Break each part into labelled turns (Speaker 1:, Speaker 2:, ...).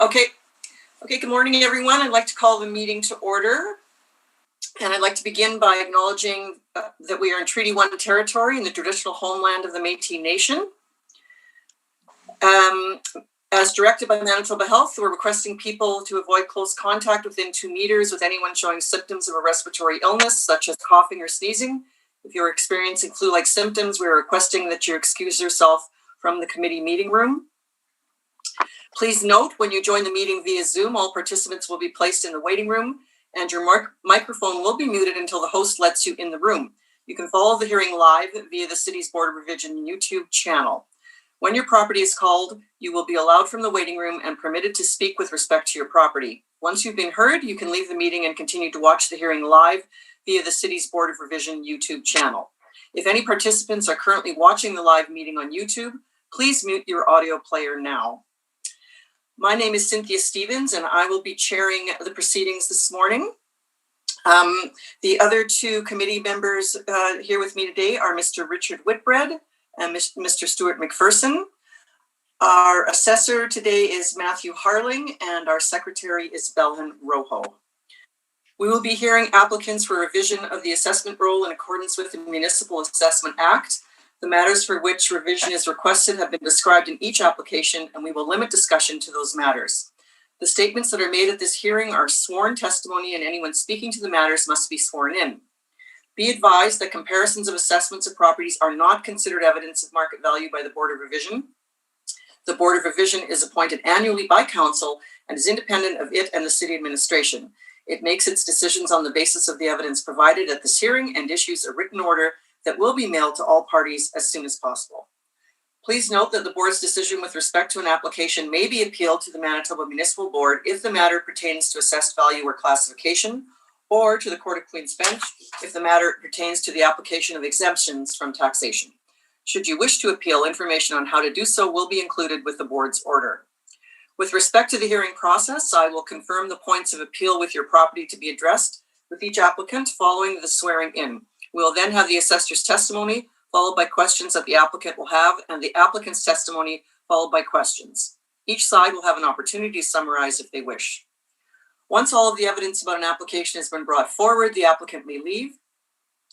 Speaker 1: Okay, good morning, everyone. I'd like to call the meeting to order. And I'd like to begin by acknowledging that we are in Treaty 1 territory in the traditional homeland of the Métis Nation. As directed by Manitoba Health, we're requesting people to avoid close contact within 2 meters with anyone showing symptoms of a respiratory illness, such as coughing or sneezing. If you're experiencing flu-like symptoms, we're requesting that you excuse yourself from the committee meeting room. Please note, when you join the meeting via Zoom, all participants will be placed in the waiting room and your microphone will be muted until the host lets you in the room. You can follow the hearing live via the City's Board of Revision YouTube channel. When your property is called, you will be allowed from the waiting room and permitted to speak with respect to your property. Once you've been heard, you can leave the meeting and continue to watch the hearing live via the City's Board of Revision YouTube channel. If any participants are currently watching the live meeting on YouTube, please mute your audio player now. My name is Cynthia Stevens, and I will be chairing the proceedings this morning. The other 2 committee members here with me today are Mr. Richard Whitbread and Mr. Stuart McPherson. Our assessor today is Matthew Harling, and our secretary is Belhan Rojo. We will be hearing applicants for revision of the assessment roll in accordance with the Municipal Assessment Act. The matters for which revision is requested have been described in each application, and we will limit discussion to those matters. The statements that are made at this hearing are sworn testimony, and anyone speaking to the matters must be sworn in. Be advised that comparisons of assessments of properties are not considered evidence of market value by the Board of Revision. The Board of Revision is appointed annually by Council and is independent of it and the City Administration. It makes its decisions on the basis of the evidence provided at this hearing and issues a written order that will be mailed to all parties as soon as possible. Please note that the board's decision with respect to an application may be appealed to the Manitoba Municipal Board if the matter pertains to assessed value or classification, or to the Court of Queen's Bench if the matter pertains to the application of exemptions from taxation. Should you wish to appeal, information on how to do so will be included with the board's order. With respect to the hearing process, I will confirm the points of appeal with your property to be addressed with each applicant following the swearing in. We will then have the assessor's testimony, followed by questions that the applicant will have, and the applicant's testimony, followed by questions. Each side will have an opportunity to summarize if they wish. Once all of the evidence about an application has been brought forward, the applicant may leave.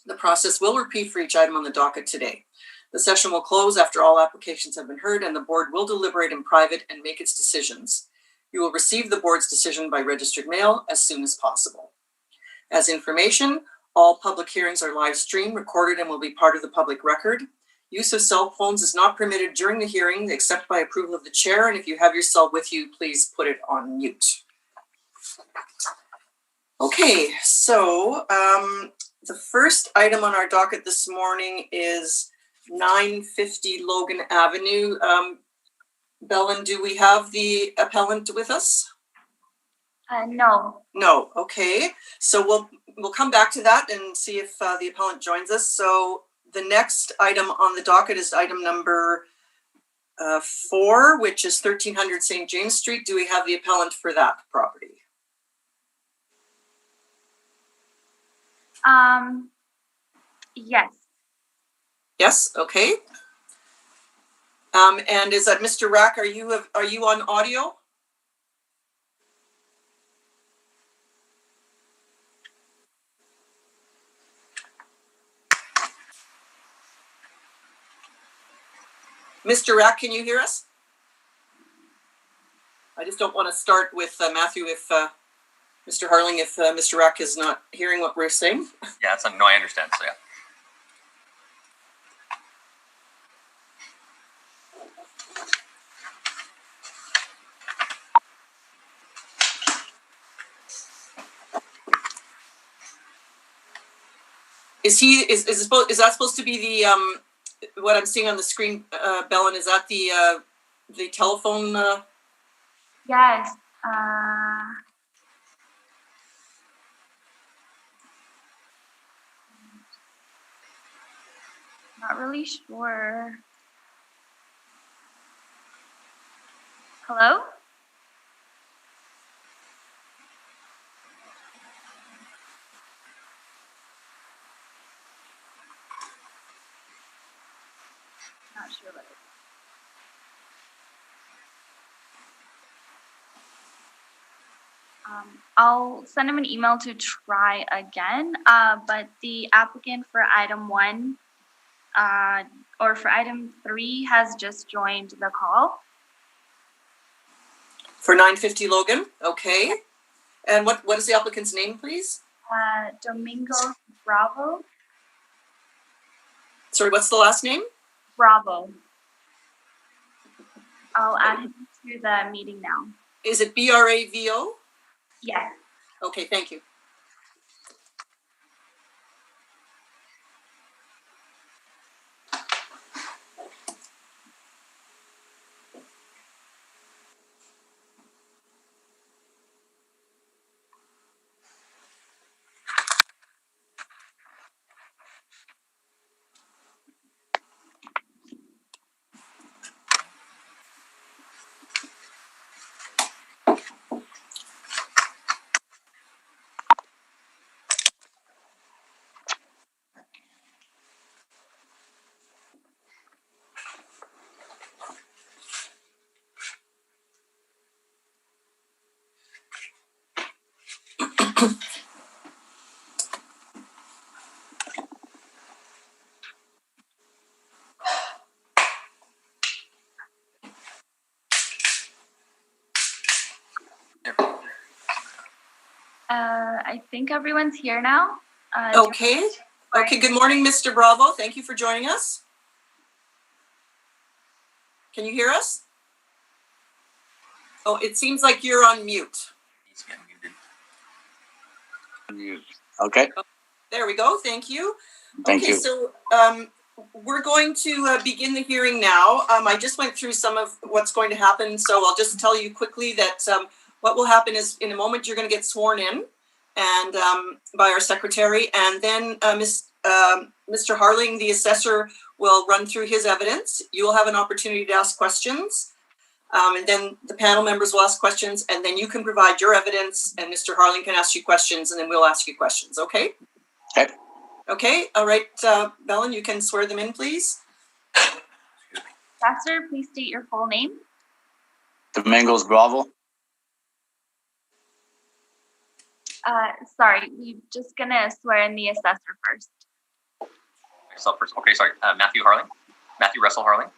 Speaker 1: The process will repeat for each item on the docket today. The session will close after all applications have been heard, and the board will deliberate in private and make its decisions. You will receive the board's decision by registered mail as soon as possible. As information, all public hearings are live streamed, recorded, and will be part of the public record. Use of cell phones is not permitted during the hearing except by approval of the chair, and if you have your cell with you, please put it on mute. Okay, so the first item on our docket this morning is 950 Logan Avenue. Belhan, do we have the appellant with us?
Speaker 2: No.
Speaker 1: No, okay. So we'll come back to that and see if the appellant joins us. So the next item on the docket is item number 4, which is 1300 St. James Street. Do we have the appellant for that property?
Speaker 2: Yes.
Speaker 1: Yes, okay. And is that Mr. Rack, are you on audio? Mr. Rack, can you hear us? I just don't want to start with Matthew if Mr. Harling, if Mr. Rack is not hearing what we're saying.
Speaker 3: Yeah, no, I understand. So yeah.
Speaker 1: Is that supposed to be the what I'm seeing on the screen, Belhan? Is that the telephone?
Speaker 2: Yes. Not really sure. Hello? Not sure what it is. I'll send him an email to try again, but the applicant for item 1 or for item 3 has just joined the call.
Speaker 1: For 950 Logan, okay. And what is the applicant's name, please?
Speaker 2: Domingos Bravo.
Speaker 1: Sorry, what's the last name?
Speaker 2: Bravo. I'll add him to the meeting now.
Speaker 1: Is it BRAVO?
Speaker 2: Yes.
Speaker 1: Okay, thank you.
Speaker 2: I think everyone's here now.
Speaker 1: Okay. Okay, good morning, Mr. Bravo. Thank you for joining us. Can you hear us? Oh, it seems like you're on mute.
Speaker 3: He's getting muted.
Speaker 4: Mute. Okay.
Speaker 1: There we go. Thank you.
Speaker 4: Thank
Speaker 1: okay,
Speaker 4: you.
Speaker 1: So we're going to begin the hearing now. I just went through some of what's going to happen, so I'll just tell you quickly that what will happen is in a moment you're going to get sworn in and by our secretary, and then Mr. Harling, the assessor, will run through his evidence. You will have an opportunity to ask questions, and then the panel members will ask questions, and then you can provide your evidence, and Mr. Harling can ask you questions, and then we'll ask you questions, okay?
Speaker 4: Okay.
Speaker 1: Okay, all right, Belen, you can swear them in, please.
Speaker 2: Assessor, please state your full name.
Speaker 4: Domingos Bravo.
Speaker 2: Sorry, we're just gonna swear in the assessor first.
Speaker 3: Myself first. Okay, sorry. Matthew Russell Harling.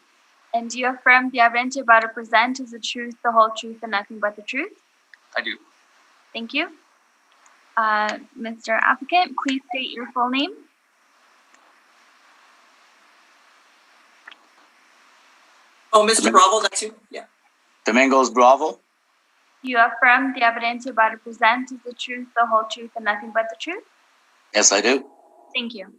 Speaker 2: And do you affirm the evidence you're about to present is the truth, the whole truth, and nothing but the truth?
Speaker 3: I do.
Speaker 2: Thank you. Mr. Applicant, please state your full name.
Speaker 1: Oh, Mr. Bravo, that's you? Yeah.
Speaker 4: Domingos Bravo.
Speaker 2: You affirm the evidence you're about to present is the truth, the whole truth, and nothing but the truth?
Speaker 4: Yes, I do.
Speaker 2: Thank you.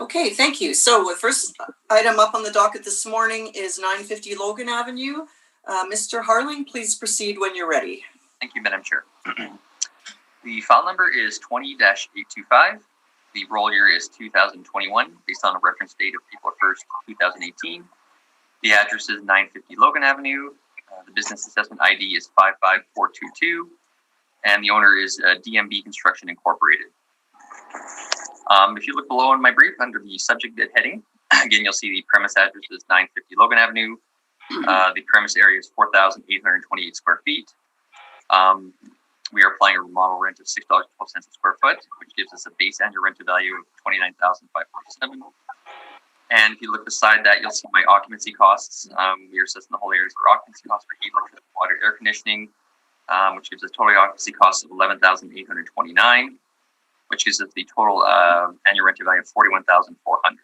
Speaker 1: Okay, thank you. So the first item up on the docket this morning is 950 Logan Avenue. Mr. Harling, please proceed when you're ready.
Speaker 3: Thank you, Madam Chair. The file number is 20-825. The roll year is 2021, based on a reference date of April 1st, 2018. The address is 950 Logan Avenue. The business assessment ID is 55422, and the owner is DMB Construction Incorporated. If you look below in my brief under the subject bid heading, again, you'll see the premise address is 950 Logan Avenue. The premise area is 4,828 square feet. We are applying a remodel rent of $6.12 a square foot, which gives us a base annual rental value of $29,547. And if you look beside that, you'll see my occupancy costs. We are assessing the whole areas for occupancy costs for heat, electricity, water, air conditioning, which gives us total occupancy costs of $11,829, which gives us the total annual rental value of $41,400.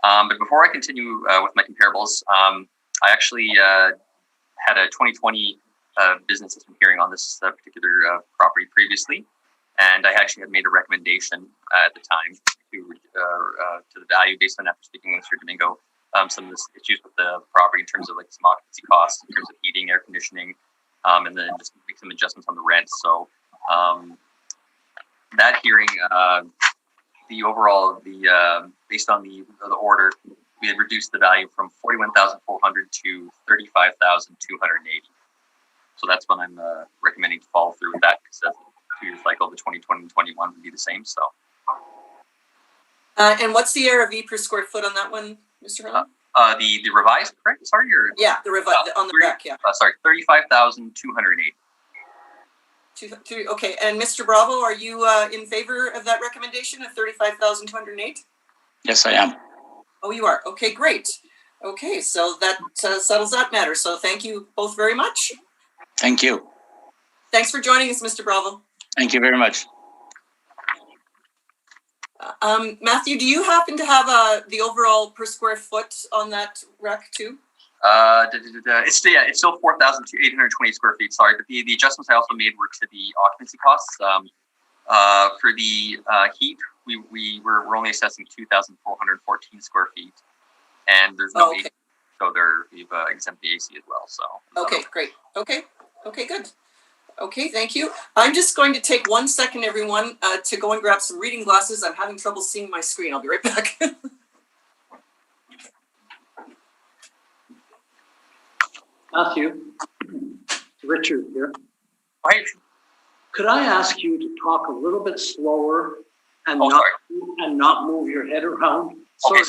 Speaker 3: But before I continue with my comparables, I actually had a 2020 business system hearing on this particular property previously, and I actually had made a recommendation at the time to the value based on after speaking with Mr. Domingo, some of the issues with the property in terms of like some occupancy costs, in terms of heating, air conditioning, and then just make some adjustments on the rent. So that hearing, the overall, based on the order, we had reduced the value from $41,400 to $35,280. So that's when I'm recommending to follow through with that, because the 2 year cycle, the 2020 and 21 would be the same. So.
Speaker 1: And what's the ARV per square foot on that one, Mr. Harling?
Speaker 3: The revised, correct? Sorry, or
Speaker 1: yeah, the revised on the back. Yeah.
Speaker 3: Sorry, 35,280.
Speaker 1: Okay, and Mr. Bravo, are you in favor of that recommendation of 35,208?
Speaker 4: Yes, I am.
Speaker 1: Oh, you are. Okay, great. Okay, so that settles that matter. So thank you both very much.
Speaker 4: Thank you.
Speaker 1: Thanks for joining us, Mr. Bravo.
Speaker 4: Thank you very much.
Speaker 1: Matthew, do you happen to have the overall per square foot on that rec too?
Speaker 3: It's still 4,820 square feet. Sorry, but the adjustments I also made were to the occupancy costs. For the heat, we're only assessing 2,414 square feet, and there's no AC, so we've exempt the AC as well. So
Speaker 1: okay, great. Okay, good. Okay, thank you. I'm just going to take 1 second, everyone, to go and grab some reading glasses. I'm having trouble seeing my screen. I'll be right back.
Speaker 5: Matthew, Richard here.
Speaker 3: Right.
Speaker 5: Could I ask you to talk a little bit slower and not move your head around?
Speaker 3: Okay,
Speaker 5: Sorry, I'm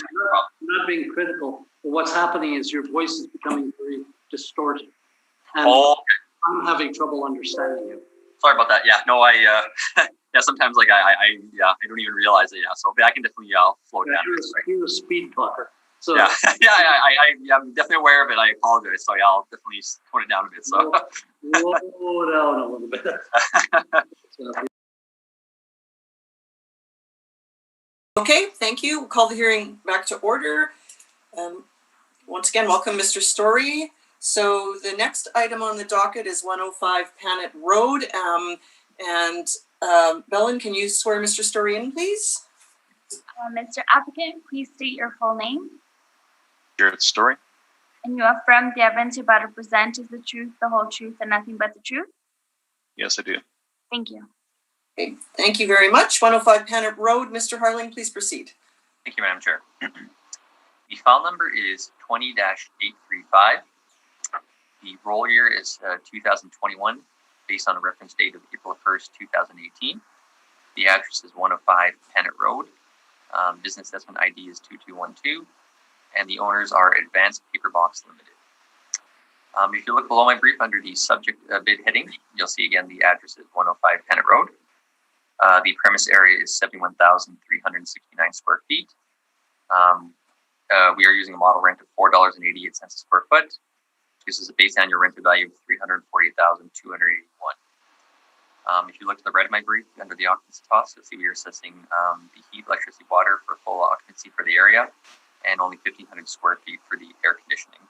Speaker 5: not being critical, but what's happening is your voice is becoming very distorted. And I'm having trouble understanding you.
Speaker 3: Sorry about that. Yeah, no, sometimes I don't even realize it. Yeah, so I can definitely slow down.
Speaker 5: You're a speed talker. So
Speaker 3: I'm definitely aware of it. I apologize. So I'll definitely tone it down a bit. So
Speaker 5: slow down a little bit.
Speaker 1: Okay, thank you. We'll call the hearing back to order. Once again, welcome, Mr. Story. So the next item on the docket is 105 Panet Road. Belen, can you swear Mr. Story in, please?
Speaker 2: Mr. Applicant, please state your full name.
Speaker 6: Jared Story.
Speaker 2: And you affirm the evidence you're about to present is the truth, the whole truth, and nothing but the truth?
Speaker 6: Yes, I do.
Speaker 2: Thank you.
Speaker 1: Okay, thank you very much. 105 Panet Road. Mr. Harling, please proceed.
Speaker 3: Thank you, Madam Chair. The file number is 20-835. The roll year is 2021, based on a reference date of April 1st, 2018. The address is 105 Panet Road. Business assessment ID is 2212. And the owners are Advanced Paper Box Limited. If you look below my brief under the subject bid heading, you'll see again the address is 105 Panet Road. The premise area is 71,369 square feet. We are using a model rent of $4.88 a square foot. This is a base annual rental value of $348,281. If you look to the right of my brief under the occupancy costs, you'll see we are assessing the heat, electricity, water for full occupancy for the area, and only 1,500 square feet for the air conditioning,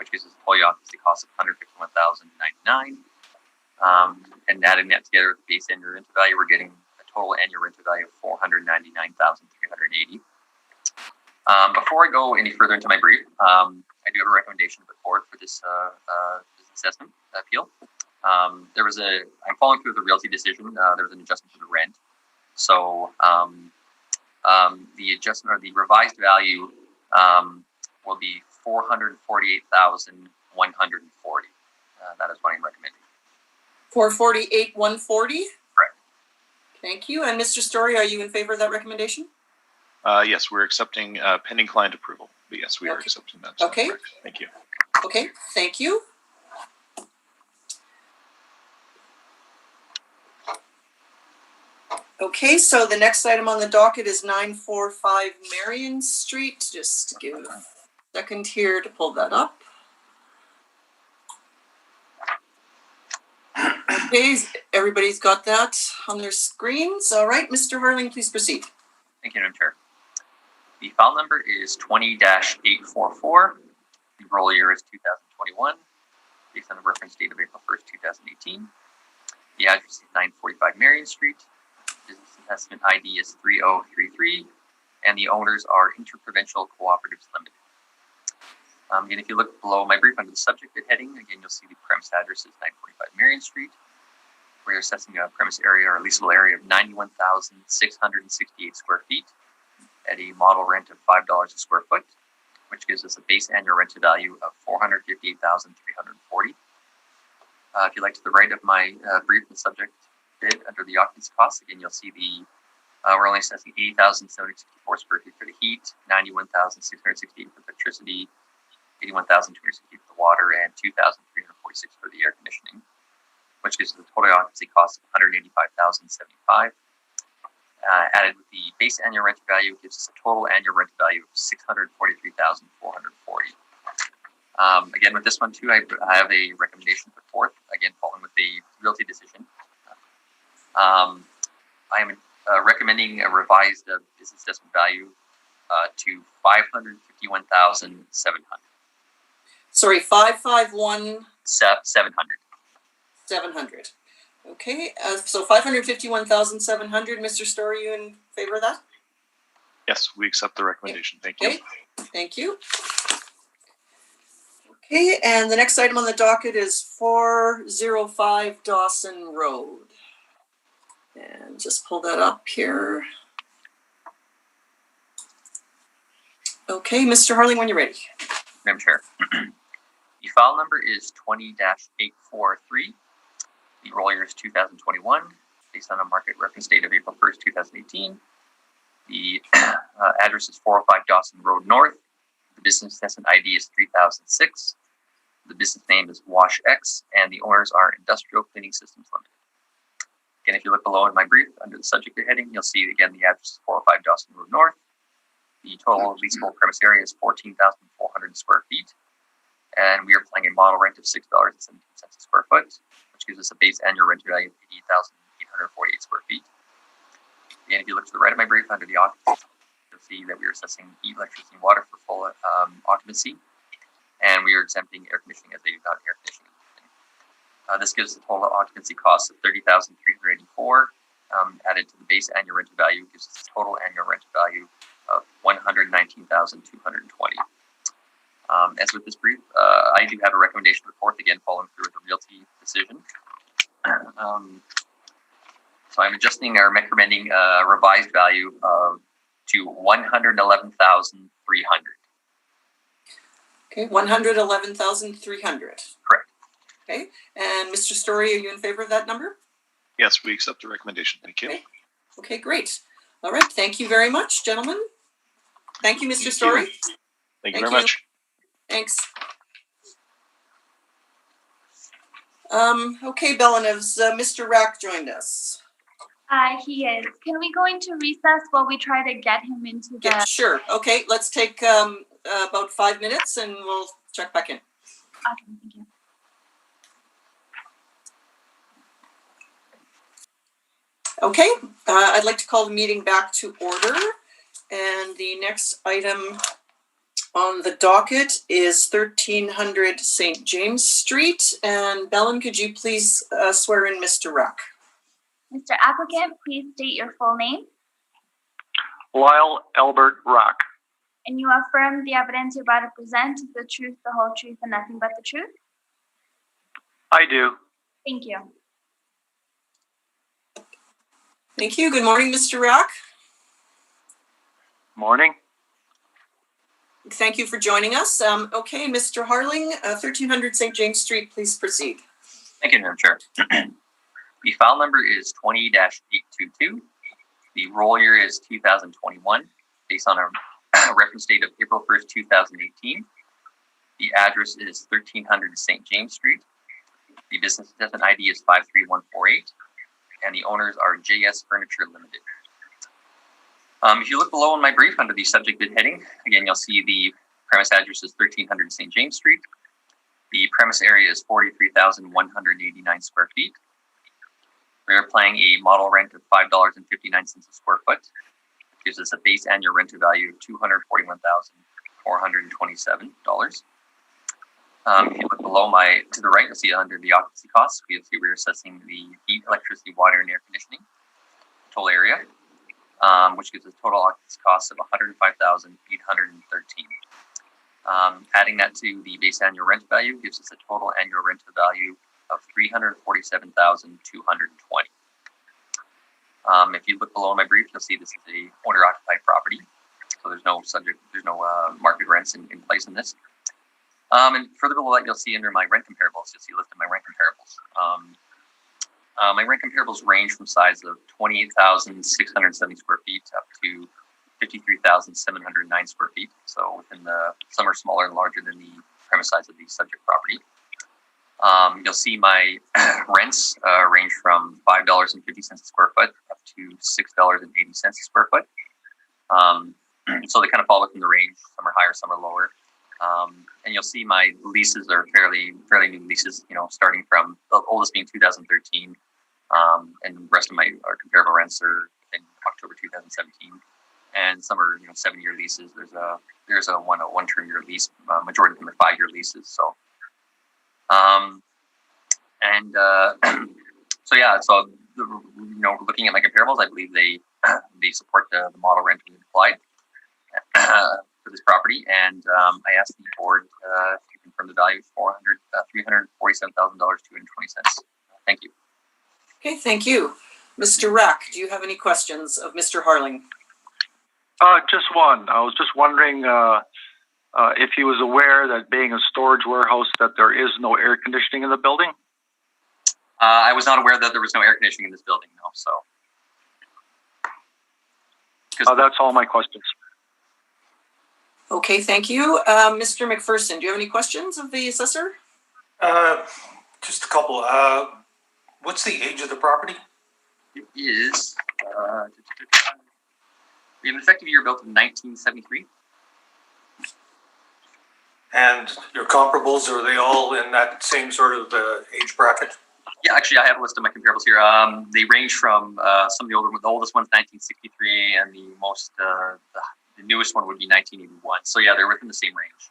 Speaker 3: which gives us a total occupancy cost of $151,099. And adding that together with the base annual rental value, we're getting a total annual rental value of $499,380. Before I go any further into my brief, I do have a recommendation to put forward for this assessment appeal. I'm following through the realty decision. There was an adjustment to the rent. So the adjustment or the revised value will be $448,140. That is what I'm recommending.
Speaker 1: 448,140?
Speaker 3: Correct.
Speaker 1: Thank you. And Mr. Story, are you in favor of that recommendation?
Speaker 6: Yes, we're accepting pending client approval. But yes, we are accepting that.
Speaker 1: Okay.
Speaker 6: Correct. Thank you.
Speaker 1: Okay, thank you. Okay, so the next item on the docket is 945 Marion Street. Just give a second here to pull that up. Okay, everybody's got that on their screens. All right, Mr. Harling, please proceed.
Speaker 3: Thank you, Madam Chair. The file number is 20-844. The roll year is 2021, based on the reference date of April 1st, 2018. The address is 945 Marion Street. Business investment ID is 3033, and the owners are Interprovincial Cooperatives Limited. And if you look below my brief under the subject bid heading, again, you'll see the premise address is 945 Marion Street. We're assessing a premise area or leasable area of 91,668 square feet at a model rent of $5 a square foot, which gives us a base annual rental value of $458,340. If you like to the right of my brief, the subject bid under the occupancy costs, again, you'll see we're only assessing 80,764 square feet for the heat, 91,668 for81,260 for the water, and 2,346 for the air conditioning, which which gives us a total occupancy cost of $185,075. Added with the base annual rent value gives us a total annual rent value of $643,440. Again, with this one too, I have a recommendation put forth, again, following with the realty decision. I am recommending a revised business assessment value to $551,700.
Speaker 1: Sorry, 551
Speaker 3: 700.
Speaker 1: 700. Okay, so 551,700. Mr. Story, you in favor of that?
Speaker 6: Yes, we accept the recommendation. Thank you.
Speaker 1: Okay, thank you. Okay, and the next item on the docket is 405 Dawson Road. And just pull that up here. Okay, Mr. Harling, when you're ready.
Speaker 3: Madam Chair. The file number is 20-843. The roll year is 2021, based on a market reference date of April 1st, 2018. The address is 405 Dawson Road North. The business assessment ID is 3006. The business name is WashX, and the owners are Industrial Cleaning Systems Limited. Again, if you look below in my brief, under the subject heading, you'll see again the address is 405 Dawson Road North. The total leasable premise area is 14,400 square feet, and we are applying a model rent of $6.17 a square foot, which gives us a base annual rent value of 88,848 square feet. And if you look to the right of my brief, under the occupancy, you'll see that we are assessing heat, electricity, and water for full occupancy, and we are exempting air conditioning as a non-air conditioning. This gives the total occupancy cost of $30,384. Added to the base annual rental value gives us a total annual rental value of $119,220. As with this brief, I do have a recommendation report, again, following through with the realty decision. So I'm adjusting or recommending a revised value to $111,300.
Speaker 1: Okay, 111,300.
Speaker 3: Correct.
Speaker 1: Okay, and Mr. Story, are you in favor of that number?
Speaker 6: Yes, we accept the recommendation. Thank you.
Speaker 1: Okay, okay, great. All right, thank you very much, gentlemen. Thank you, Mr. Story.
Speaker 6: Thank you very much.
Speaker 1: Thanks. Okay, Belen, has Mr. Rack joined us?
Speaker 2: He is. Can we go into recess while we try to get him into the...
Speaker 1: Yeah, sure. Okay, let's take about 5 minutes and we'll check back in.
Speaker 2: Awesome, thank you.
Speaker 1: Okay, I'd like to call the meeting back to order. And the next item on the docket is 1300 St. James Street. And Belen, could you please swear in Mr. Rack?
Speaker 2: Mr. Applicant, please state your full name.
Speaker 7: Lyle Albert Rock.
Speaker 2: And you affirm the evidence you're about to present is the truth, the whole truth, and nothing but the truth?
Speaker 7: I do.
Speaker 2: Thank you.
Speaker 1: Thank you. Good morning, Mr. Rack.
Speaker 7: Morning.
Speaker 1: Thank you for joining us. Okay, Mr. Harling, 1300 St. James Street, please proceed.
Speaker 3: Thank you, Madam Chair. The file number is 20-822. The roll year is 2021, based on a reference date of April 1st, 2018. The address is 1300 St. James Street. The business assessment ID is 53148, and the owners are JS Furniture Limited. If you look below in my brief under the subject bid heading, again, you'll see the premise address is 1300 St. James Street. The premise area is 43,189 square feet. We are applying a model rent of $5.59 a square foot. It gives us a base annual rental value of $241,427. If you look below to the right, you'll see under the occupancy costs, you'll see we're assessing the heat, electricity, water, and air conditioning total area, which gives us total occupancy costs of $105,813. Adding that to the base annual rent value gives us a total annual rental value of $347,220. If you look below in my brief, you'll see this is a owner-occupied property, so there's no market rents in place in this. And further below that, you'll see under my rent comparables, you'll see listed my rent comparables. My rent comparables range from size of 28,670 square feet up to 53,709 square feet. So within some are smaller and larger than the premise size of the subject property. You'll see my rents range from $5.50 a square foot up to $6.80 a square foot. So they kind of fall within the range. Some are higher, some are lower. And you'll see my leases are fairly new leases, starting from the oldest being 2013. And the rest of my comparable rents are in October 2017. And some are, 7-year leases. There's a one-term year lease. Majority of them are 5-year leases. So, so looking at my comparables, I believe they support the model rent we applied for this property, and I asked the board to confirm the value of $347,220. Thank you.
Speaker 1: Okay, thank you. Mr. Rack, do you have any questions of Mr. Harling?
Speaker 7: Just one. I was just wondering if he was aware that being a storage warehouse that there is no air conditioning in the building?
Speaker 3: I was not aware that there was no air conditioning in this building, no, so.
Speaker 7: That's all my questions.
Speaker 1: Okay, thank you. Mr. McPherson, do you have any questions of the assessor?
Speaker 8: Just a couple. What's the age of the property?
Speaker 3: It is, we have an effective year built in 1973.
Speaker 8: And your comparables, are they all in that same sort of age bracket?
Speaker 3: Yeah, actually, I have a list of my comparables here. They range from some of the older ones. The oldest one's 1963, and the newest one would be 1981. So yeah, they're within the same range.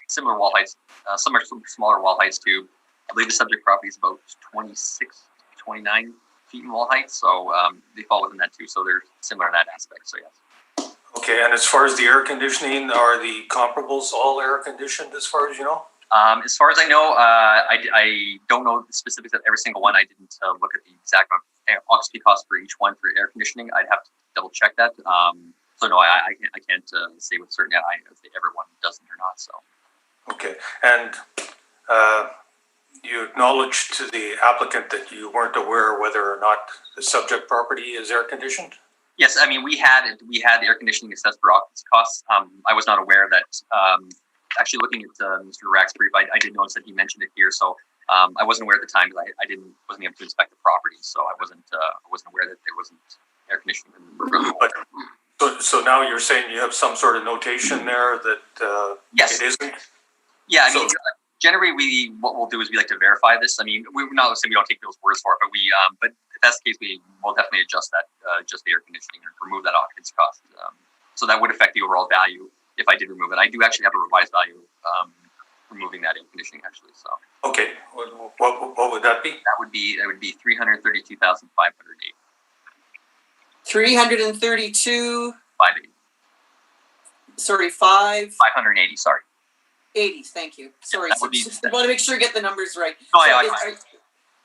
Speaker 3: Similar wall heights. Some are smaller wall heights too. I believe the subject property is about 26, 29 feet in wall height. So they fall within that too. So they're similar in that aspect. So yes.
Speaker 8: Okay, and as far as the air conditioning, are the comparables all air conditioned as far as you know?
Speaker 3: As far as I know, I don't know the specifics of every single one. I didn't look at the exact occupancy cost for each one for air conditioning. I'd have to double check that. So no, I can't say with certainty if everyone doesn't or not. So. Okay,
Speaker 8: and you acknowledged to the applicant that you weren't aware whether or not the subject property is air conditioned?
Speaker 3: Yes, I mean we had the air conditioning assessed for occupancy costs. I was not aware that. Actually, looking at Mr. Rack's brief, I did notice that he mentioned it here. So I wasn't aware at the time because I wasn't able to inspect the property, so I wasn't aware that there wasn't air conditioning.
Speaker 8: So now you're saying you have some sort of notation there that
Speaker 3: yes.
Speaker 8: It isn't?
Speaker 3: Yeah, I mean, generally what we'll do is we like to verify this. I mean, we're not saying we don't take people's words for it, but but if that's the case, we will definitely adjust that, just the air conditioning, or remove that occupancy cost. So that would affect the overall value if I did remove it. I do actually have a revised value removing that air conditioning actually. So
Speaker 8: okay, what would that be?
Speaker 3: That would be $332,508.
Speaker 1: 332.
Speaker 3: 580.
Speaker 1: Sorry, 580.
Speaker 3: Sorry.
Speaker 1: 80. Thank you. Sorry,
Speaker 3: Yeah,
Speaker 1: I want to make sure I get the numbers right.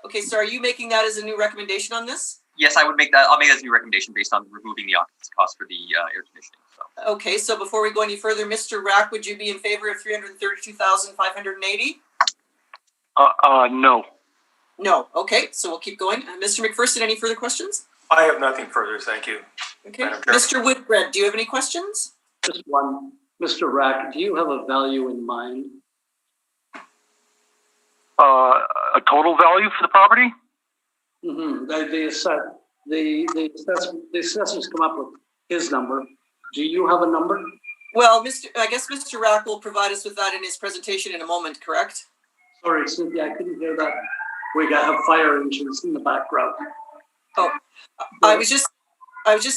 Speaker 1: Okay, so are you making that as a new recommendation on this?
Speaker 3: Yes, I would make that. I'll make that as a new recommendation based on removing the occupancy cost for the air conditioning. So.
Speaker 1: Okay, so before we go any further, Mr. Rack, would you be in favor of 332,580?
Speaker 7: No.
Speaker 1: No. Okay, so we'll keep going. Mr. McPherson, any further questions?
Speaker 8: I have nothing further. Thank you.
Speaker 1: Okay, Mr. Whitbread, do you have any questions?
Speaker 5: Just one. Mr. Rack, do you have a value in mind?
Speaker 7: A total value for the property?
Speaker 5: Mm-hmm. The assessors come up with his number. Do you have a number?
Speaker 1: Well, I guess Mr. Rack will provide us with that in his presentation in a moment, correct?
Speaker 5: Sorry, Cynthia, I couldn't hear that. We have fire engines in the background.
Speaker 1: Oh, I was just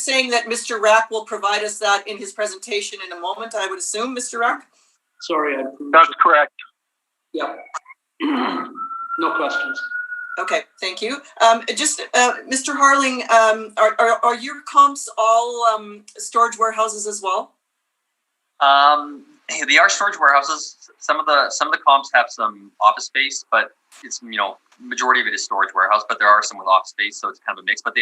Speaker 1: saying that Mr. Rack will provide us that in his presentation in a moment, I would assume, Mr. Rack?
Speaker 5: Sorry.
Speaker 7: That's correct.
Speaker 5: Yeah. No questions.
Speaker 1: Okay, thank you. Mr. Harling, are your comps all storage warehouses as well?
Speaker 3: They are storage warehouses. Some of the comps have some office space, but it's majority of it is storage warehouse. But there are some with office space, so it's kind of a mix. But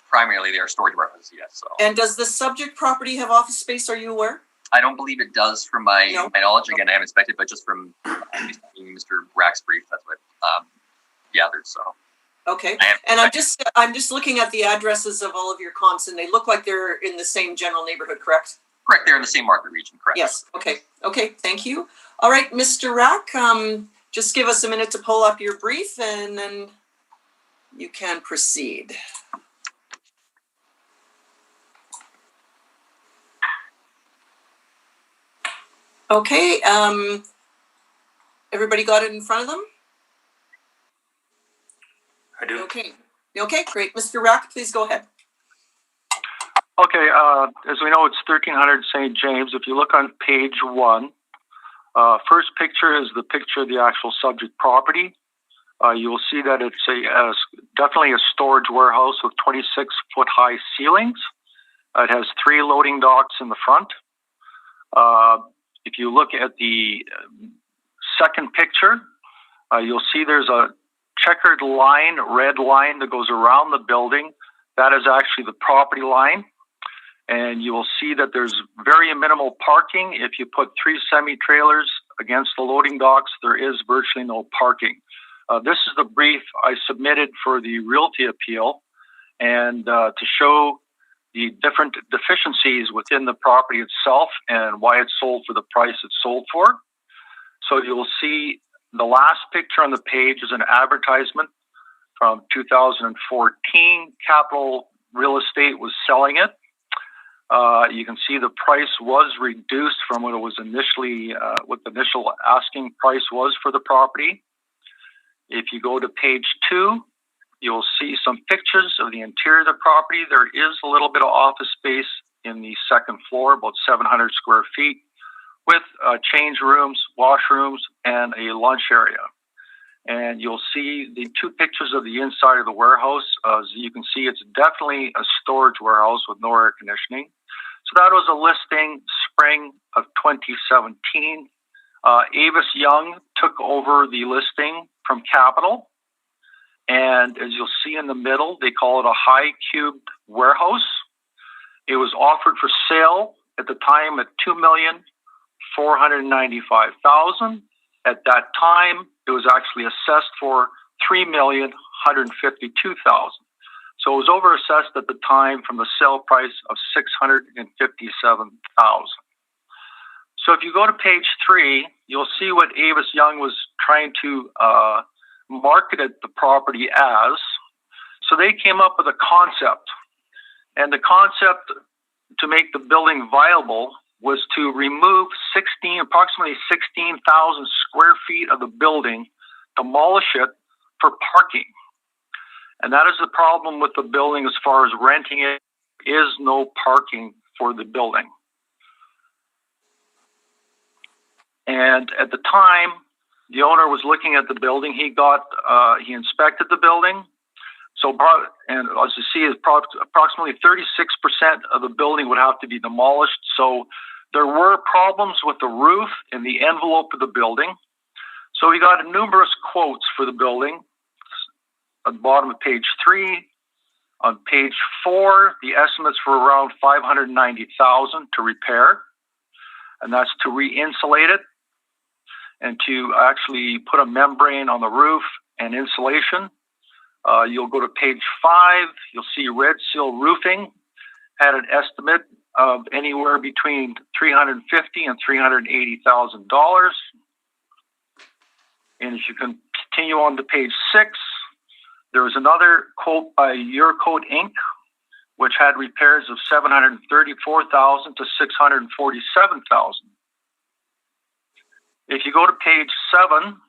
Speaker 3: primarily they are storage warehouses. Yes. So.
Speaker 1: And does the subject property have office space? Are you aware?
Speaker 3: I don't believe it does, from my knowledge. Again, I haven't inspected, but just from Mr. Rack's brief, that's what gathered. So.
Speaker 1: Okay, and I'm just looking at the addresses of all of your comps, and they look like they're in the same general neighborhood, correct?
Speaker 3: Correct, they're in the same market region, correct?
Speaker 1: Yes. Okay, thank you. All right, Mr. Rack, just give us a minute to pull up your brief, and then You can proceed. Okay, everybody got it in front of them?
Speaker 8: I do.
Speaker 1: Okay, great. Mr. Rack, please go ahead.
Speaker 7: Okay, as we know, it's 1300 St. James. If you look on page 1, first picture is the picture of the actual subject property. You will see that it's definitely a storage warehouse with 26-foot high ceilings. It has 3 loading docks in the front. If you look at the second picture, you'll see there's a checkered line, red line that goes around the building. That is actually the property line. And you will see that there's very minimal parking. If you put 3 semi-trailers against the loading docks, there is virtually no parking. This is the brief I submitted for the realty appeal, and to show the different deficiencies within the property itself and why it's sold for the price it's sold for. So you'll see the last picture on the page is an advertisement from 2014. Capital Real Estate was selling it. You can see the price was reduced from what it was initially, what the initial asking price was for the property. If you go to page 2, you'll see some pictures of the interior of the property. There is a little bit of office space in the second floor, about 700 square feet, with change rooms, washrooms, and a lunch area. And you'll see the 2 pictures of the inside of the warehouse. As you can see, it's definitely a storage warehouse with no air conditioning. So that was a listing spring of 2017. Avis Young took over the listing from Capital. And as you'll see in the middle, they call it a high cubed warehouse. It was offered for sale at the time at $2,495,000. At that time, it was actually assessed for $3,152,000. So it was overassessed at the time from the sale price of $657,000. So if you go to page 3, you'll see what Avis Young was trying to marketed the property as. So they came up with a concept, and the concept to make the building viable was to remove approximately 16,000 square feet of the building, demolish it for parking. And that is the problem with the building as far as renting it, is no parking for the building. And at the time, the owner was looking at the building. He inspected the building. So, and as you see, approximately 36% of the building would have to be demolished. So there were problems with the roof and the envelope of the building. So we got numerous quotes for the building. At the bottom of page 3, on page 4, the estimates were around $590,000 to repair, and that's to re-insulate it and to actually put a membrane on the roof and insulation. You'll go to page 5. You'll see Red Seal Roofing had an estimate of anywhere between $350,000 and $380,000. And if you can continue on to page 6, there was another quote by Eurocode Inc., which had repairs of $734,000 to $647,000. If you go to page 7,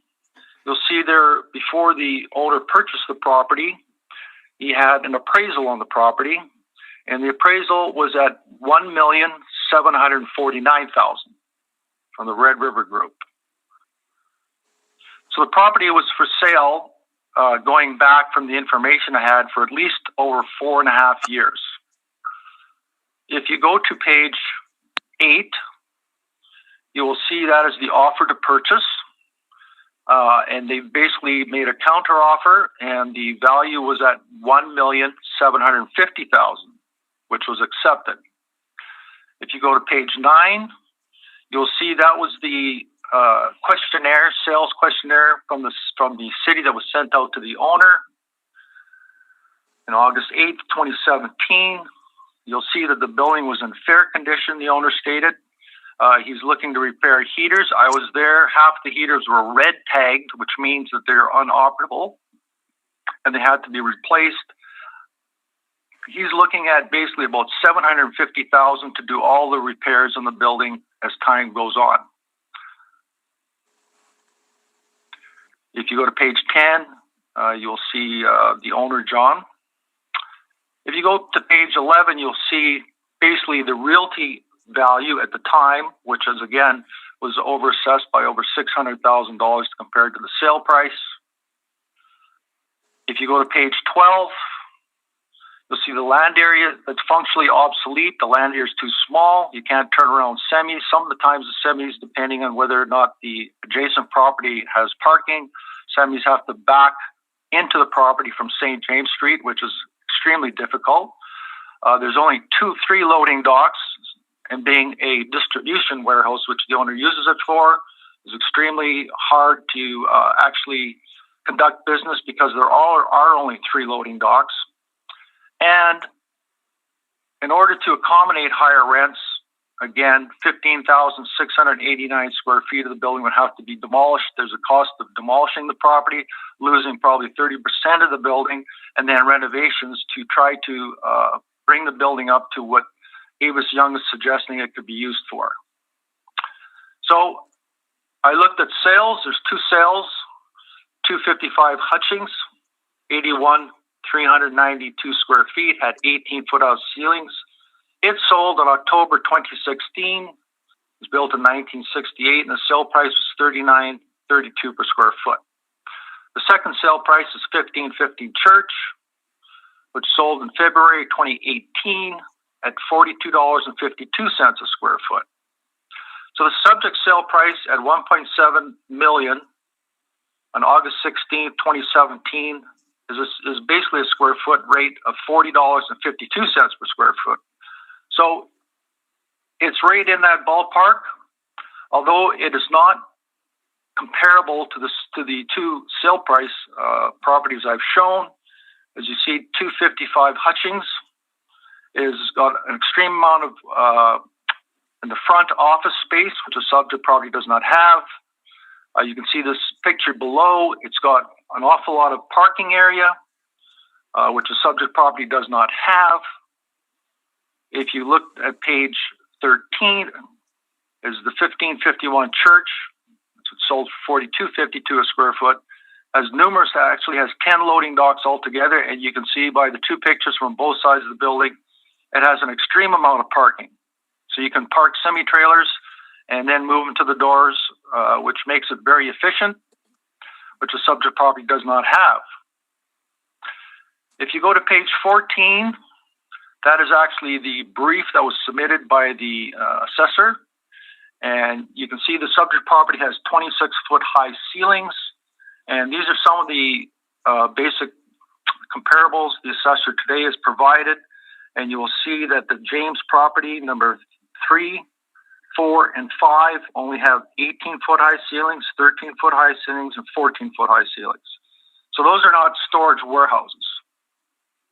Speaker 7: you'll see there, before the owner purchased the property, he had an appraisal on the property, and the appraisal was at $1,749,000 from the Red River Group. So the property was for sale, going back from the information I had, for at least over 4.5 years. If you go to page 8, you will see that is the offer to purchase. And they basically made a counter offer, and the value was at $1,750,000, which was accepted. If you go to page 9, you'll see that was the sales questionnaire from the city that was sent out to the owner in August 8th, 2017. You'll see that the building was in fair condition, the owner stated. He's looking to repair heaters. I was there. Half the heaters were red tagged, which means that they're unoperable. and they had to be replaced. He's looking at basically about $750,000 to do all the repairs on the building as time goes on. If you go to page 10, you'll see the owner, John. If you go to page 11, you'll see basically the realty value at the time, which is again was overassessed by over $600,000 compared to the sale price. If you go to page 12, you'll see the land area that's functionally obsolete. The land area is too small. You can't turn around semis. Some of the times the semis, depending on whether or not the adjacent property has parking, semis have to back into the property from St. James Street, which is extremely difficult. There's only 2-3 loading docks, and being a distribution warehouse, which the owner uses it for, is extremely hard to actually conduct business because there are only 3 loading docks. And in order to accommodate higher rents, again, 15,689 square feet of the building would have to be demolished. There's a cost of demolishing the property, losing probably 30% of the building, and then renovations to try to bring the building up to what Avis Young is suggesting it could be used for. So I looked at sales. There's 2 sales, 255 Hutchings, 392 square feet, had 18-foot house ceilings. It sold in October 2016. It was built in 1968, and the sale price was $39.32 per square foot. The second sale price is 1550 Church, which sold in February 2018 at $42.52 a square foot. So the subject sale price at $1.7 million on August 16, 2017 is basically a square foot rate of $40.52 per square foot. So it's right in that ballpark, although it is not comparable to the 2 sale price properties I've shown. As you see, 255 Hutchings is got an extreme amount of in the front office space, which the subject property does not have. You can see this picture below. It's got an awful lot of parking area, which the subject property does not have. If you look at page 13, is the 1551 Church, which was sold for $42.52 a square foot, actually has 10 loading docks altogether, and you can see by the 2 pictures from both sides of the building, it has an extreme amount of parking. So you can park semi-trailers and then move them to the doors, which makes it very efficient, which the subject property does not have. If you go to page 14, that is actually the brief that was submitted by the assessor. And you can see the subject property has 26-foot high ceilings. And these are some of the basic comparables the assessor today has provided. And you will see that the James property, number 3, 4, and 5 only have 18-foot high ceilings, 13-foot high ceilings, and 14-foot high ceilings. So those are not storage warehouses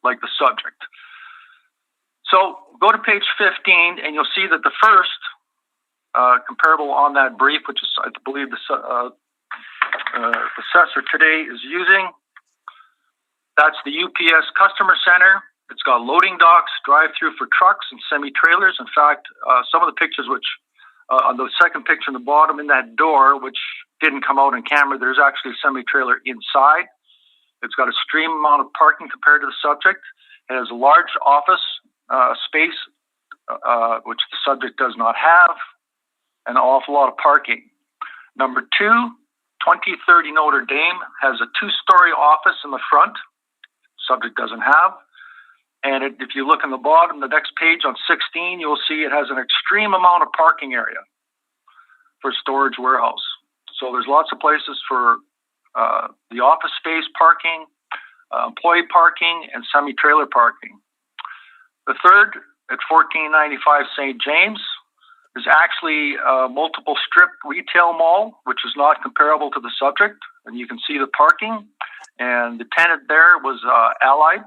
Speaker 7: like the subject. So go to page 15, and you'll see that the first comparable on that brief, which is, I believe, the assessor today is using, that's the UPS Customer Center. It's got loading docks, drive-through for trucks and semi-trailers. In fact, some of the pictures which, on the second picture in the bottom in that door, which didn't come out on camera, there's actually a semi-trailer inside. It's got a extreme amount of parking compared to the subject. It has a large office space, which the subject does not have, and an awful lot of parking. Number 2, 2030 Notre Dame has a 2-story office in the front. Subject doesn't have. And if you look in the bottom, the next page on 16, you'll see it has an extreme amount of parking area for storage warehouse. So there's lots of places for the office space parking, employee parking, and semi-trailer parking. The third, at 1495 St. James, is actually a multiple strip retail mall, which is not comparable to the subject. And you can see the parking. And the tenant there was Allied.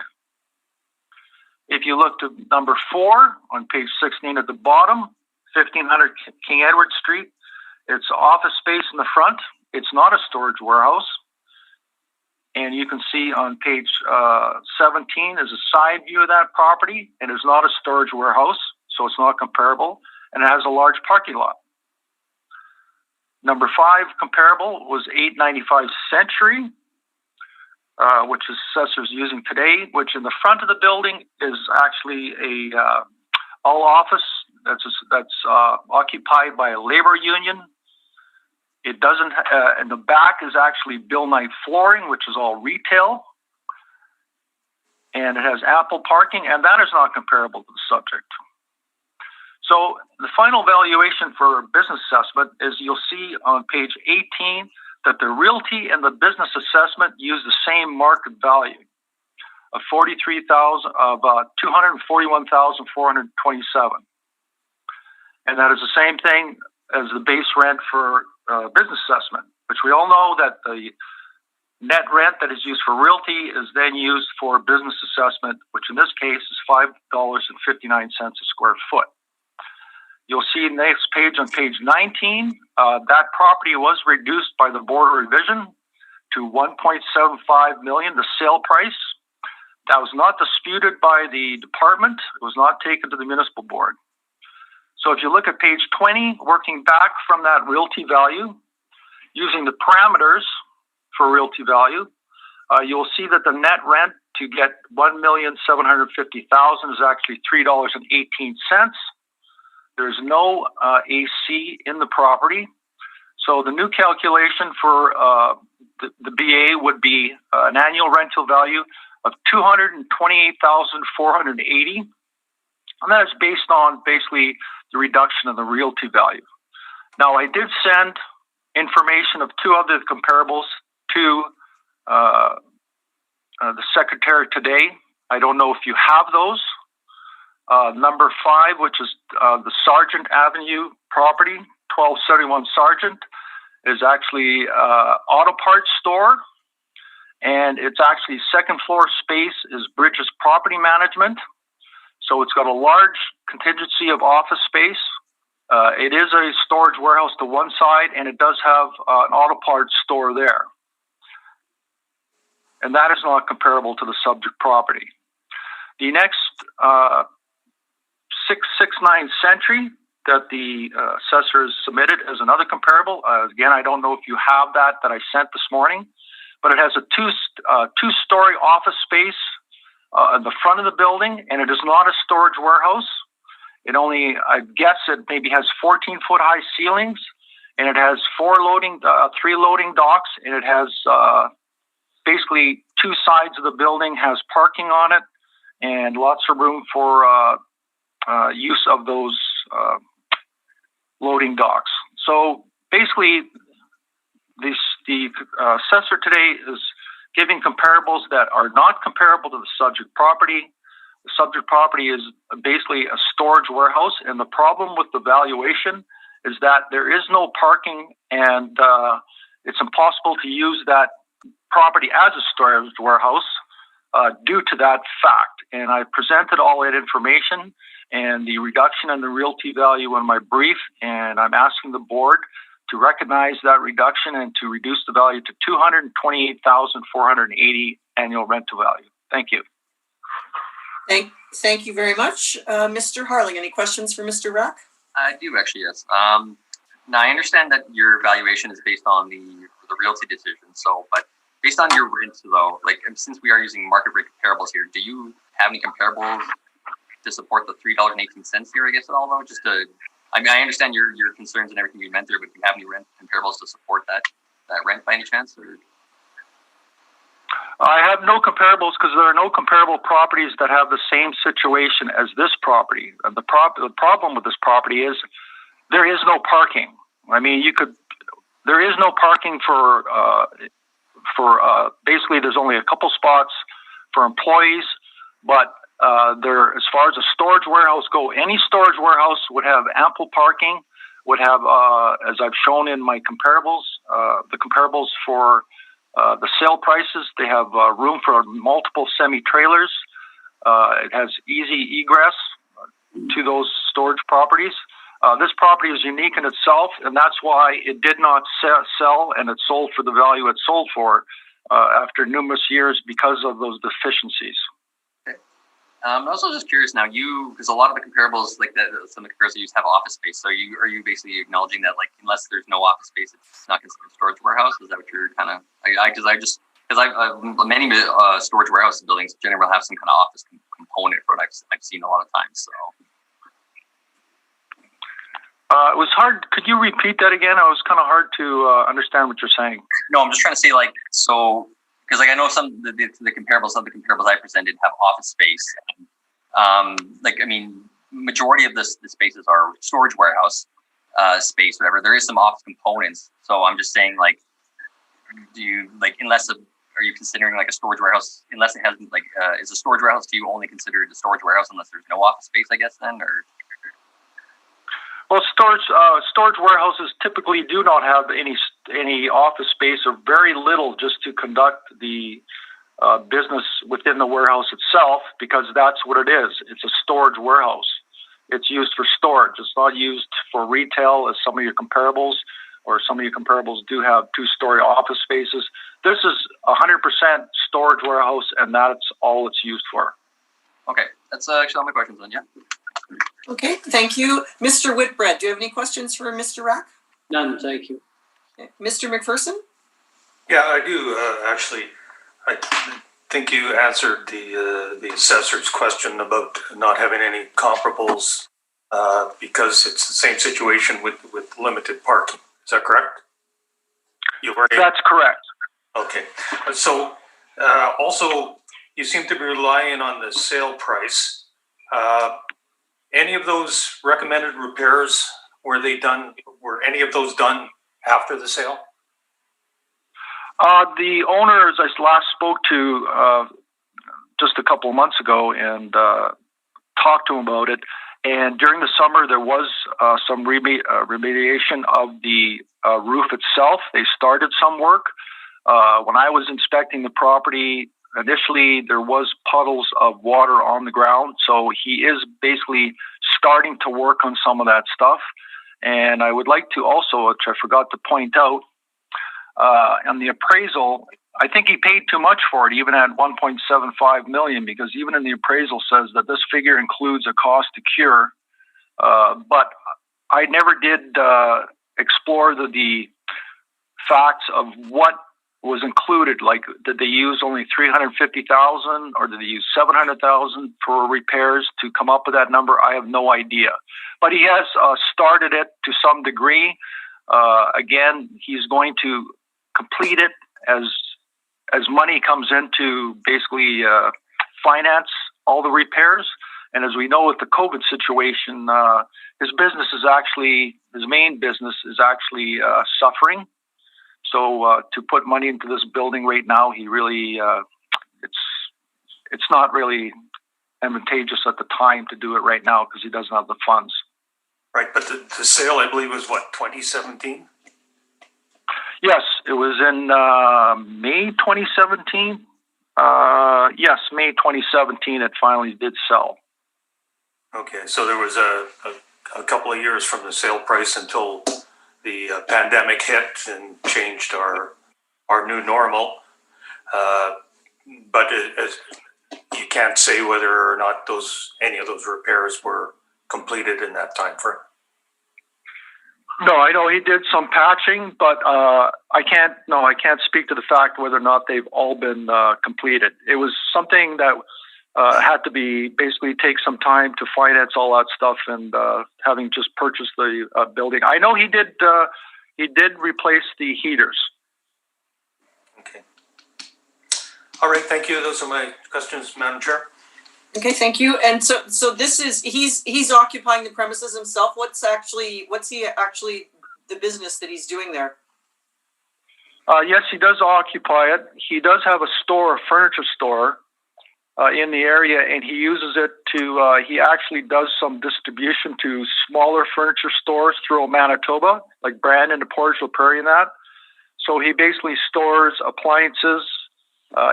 Speaker 7: If you look to number 4 on page 16 at the bottom, 1500 King Edward Street, it's office space in the front. It's not a storage warehouse. and you can see on page 17 is a side view of that property, and it's not a storage warehouse, so it's not comparable, and it has a large parking lot. Number 5 comparable was 895 Century, which is Assessor's using today, which in the front of the building is actually a all office that's occupied by a labor union. It doesn't, in the back is actually Bill Knight flooring, which is all retail. And it has ample parking, and that is not comparable to the subject. So the final valuation for business assessment is you'll see on page 18 that the realty and the business assessment use the same market value of $241,427. And that is the same thing as the base rent for business assessment, which we all know that the net rent that is used for realty is then used for business assessment, which in this case is $5.59 a square foot. You'll see next page on page 19, that property was reduced by the Board of Revision to $1.75 million, the sale price. That was not disputed by the department. It was not taken to the municipal board. So if you look at page 20, working back from that realty value, using the parameters for realty value, you'll see that the net rent to get $1,750,000 is actually $3.18. There's no AC in the property. So the new calculation for the BA would be an annual rental value of $228,480. And that is based on basically the reduction of the realty value. Now, I did send information of 2 other comparables to the secretary today. I don't know if you have those. Number 5, which is the Sargent Avenue property, 1271 Sargent, is actually auto parts store. And it's actually second floor space is Bridges Property Management. So it's got a large contingency of office space. It is a storage warehouse to one side, and it does have an auto parts store there. And that is not comparable to the subject property. The next 669 Century that the assessor has submitted as another comparable. Again, I don't know if you have that I sent this morning, but it has a two-story office space in the front of the building, and it is not a storage warehouse. It only, I guess it maybe has 14-foot high ceilings, and it has 3 loading docks, and it has basically 2 sides of the building has parking on it, and lots of room for use of those loading docks. So basically, the assessor today is giving comparables that are not comparable to the subject property. The subject property is basically a storage warehouse, and the problem with the valuation is that there is no parking, and it's impossible to use that property as a storage warehouse due to that fact. And I presented all that information and the reduction in the realty value in my brief, and I'm asking the board to recognize that reduction and to reduce the value to $228,480 annual rental value. Thank you.
Speaker 1: Thank you very much. Mr. Harling, any questions for Mr. Rack?
Speaker 3: I do actually, yes. Now I understand that your valuation is based on the realty decision. So, but based on your rents though, like since we are using market rate comparables here, do you have any comparables to support the $3.18 here? I guess at all though, just to. I mean, I understand your concerns and everything you meant there, but do you have any rent comparables to support that rent by any chance? Or?
Speaker 7: I have no comparables because there are no comparable properties that have the same situation as this property. The problem with this property is there is no parking. I mean, there is no parking for basically there's only a couple spots for employees, but as far as a storage warehouse go, any storage warehouse would have ample parking, would have, as I've shown in my comparables, the comparables for the sale prices, they have room for multiple semi-trailers. It has easy egress to those storage properties. This property is unique in itself, and that's why it did not sell, and it sold for the value it sold for, after numerous years because of those deficiencies.
Speaker 3: I'm also just curious now, because a lot of the comparables, like some of the comparables you use have office space. So are you basically acknowledging that, like, unless there's no office space, it's not considered a storage warehouse? Is that what you're kind of? Many storage warehouse buildings generally have some kind of office component for it. I've seen a lot of times. So.
Speaker 7: It was hard. Could you repeat that again? It was kind of hard to understand what you're saying.
Speaker 3: No, I'm just trying to say, like, so. Because I know some of the comparables I presented have office space. Majority of the spaces are storage warehouse space, whatever. There is some office components. So I'm just saying, like, are you considering like a storage warehouse, unless it has is a storage warehouse, do you only consider it a storage warehouse unless there's no office space, I guess, then? Or?
Speaker 7: Well, storage warehouses typically do not have any office space, or very little, just to conduct the business within the warehouse itself, because that's what it is. It's a storage warehouse. It's used for storage. It's not used for retail, as some of your comparables, or some of your comparables do have two-story office spaces. This is 100% storage warehouse, and that's all it's used for.
Speaker 3: Okay, that's actually all my questions then, yeah.
Speaker 1: Okay, thank you. Mr. Whitbread, do you have any questions for Mr. Rack?
Speaker 5: None, thank you.
Speaker 1: Okay. Mr. McPherson?
Speaker 8: Yeah, I do, actually. I think you answered the assessor's question about not having any comparables because it's the same situation with limited parking. Is that correct?
Speaker 7: That's correct.
Speaker 8: Okay. So also, you seem to be relying on the sale price. Any of those recommended repairs, were any of those done after the sale?
Speaker 7: The owners I last spoke to just a couple of months ago and talked to them about it. And during the summer, there was some remediation of the roof itself. They started some work. When I was inspecting the property, initially there was puddles of water on the ground. So he is basically starting to work on some of that stuff. And I would like to also, which I forgot to point out, on the appraisal, I think he paid too much for it, even at $1.75 million, because even in the appraisal says that this figure includes a cost to cure. But I never did explore the facts of what was included. Like, did they use only $350,000 or did they use $700,000 for repairs to come up with that number? I have no idea. But he has started it to some degree. Again, he's going to complete it as money comes in to basically finance all the repairs. And as we know with the COVID situation, his main business is actually suffering. So to put money into this building right now, he really, it's not really advantageous at the time to do it right now because he doesn't have the funds.
Speaker 8: Right, but the sale, I believe, was what, 2017?
Speaker 7: Yes, it was in May 2017. Yes, May 2017, it finally did sell.
Speaker 8: Okay, so there was a couple of years from the sale price until the pandemic hit and changed our new normal. But you can't say whether or not any of those repairs were completed in that time frame.
Speaker 7: No, I know he did some patching, but I can't speak to the fact whether or not they've all been completed. It was something that had to be basically take some time to finance all that stuff, and having just purchased the building. I know he did replace the heaters.
Speaker 8: Okay. All right, thank you. Those are my questions, Madam Chair.
Speaker 1: Okay, thank you. And so this is he's occupying the premises himself. What's he actually the business that he's doing there?
Speaker 7: Yes, he does occupy it. He does have a furniture store in the area, and he uses it to. He actually does some distribution to smaller furniture stores throughout Manitoba, like Brandon to Portage la Prairie and that. So he basically stores appliances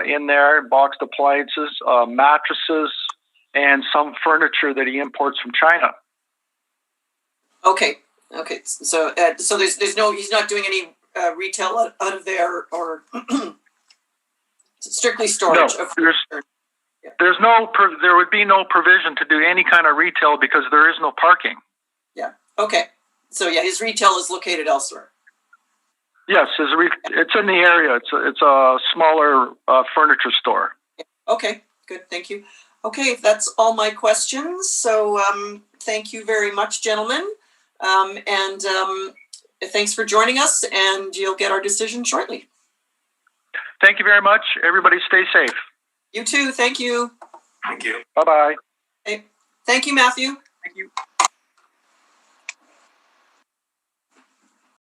Speaker 7: in there, boxed appliances, mattresses, and some furniture that he imports from China.
Speaker 1: Okay. So there's no, he's not doing any retail out of there, or Strictly
Speaker 7: No,
Speaker 1: storage.
Speaker 7: there would be no provision to do any kind of retail because there is no parking.
Speaker 1: Yeah. Okay. So yeah, his retail is located elsewhere.
Speaker 7: Yes, it's in the area. It's a smaller furniture store.
Speaker 1: Okay. Good. Thank you. Okay, that's all my questions. So thank you very much, gentlemen. And thanks for joining us, and you'll get our decision shortly.
Speaker 7: Thank you very much. Everybody stay safe.
Speaker 1: You too. Thank you.
Speaker 8: Thank you.
Speaker 7: Bye-bye.
Speaker 1: Okay. Thank you, Matthew.
Speaker 3: Thank you.